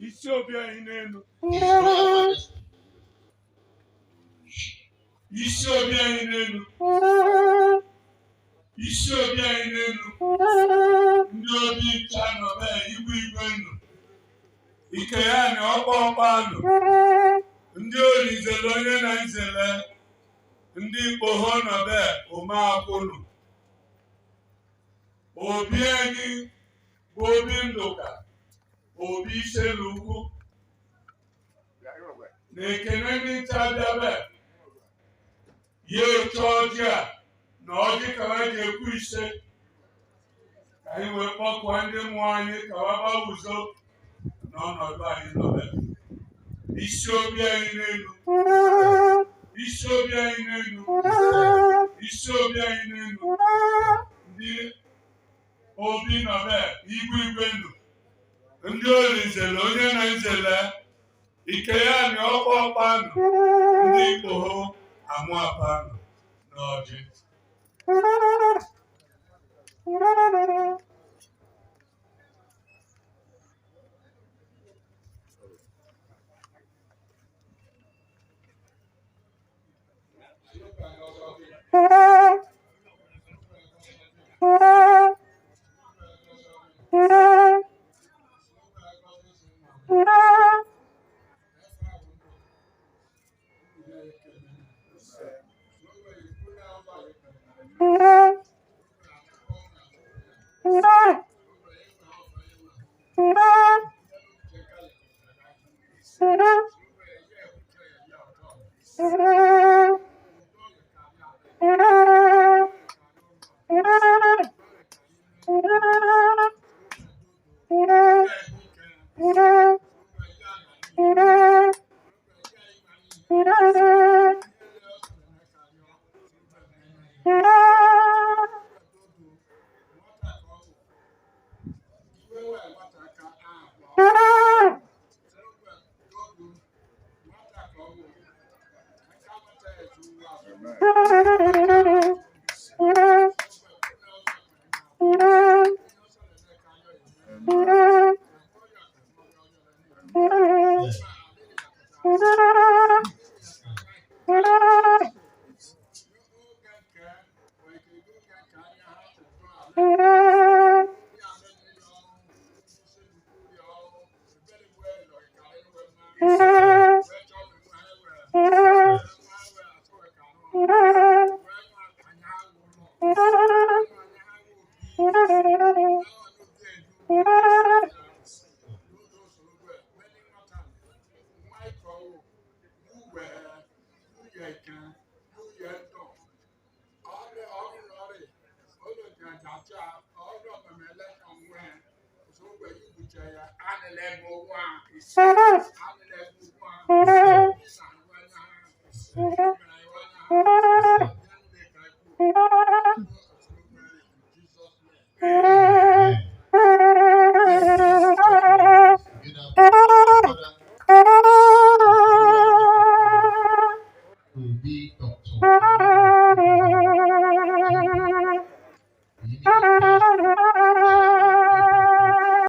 Isi obi anyị n'elu. Isi obi anyị n'elu. Isi obi anyị n'elu. Ndị obi ncha nọ bee igwe igwe nụ. Ike ya na ọkpọkpa nụ. Ndị olizele onye na nzele. Ndị Igbo ho nọ bee ome akwụnụ. Obi anyị bụ Obi Nduka. Obi Issele-Uku na-ekene ndị ncha bịabe ya oche ọjị a na ọjị ka ha ji ekwu ise ka anyị wee kpọkụọ ndị mmụọ anyị ka ha gbawuzo n'ọnọdụ anyị nọbe. Isi obi anyị n'elu. Isi obi anyị n'elu. Isi obi anyị n'elu. Ndị obi nọbe igwe igwe ndụ. Ndị olizele onye na nzele ike ya na ọkpọkpa nụ. Ndị Igbo ho amụ apa nụ n'ọjị.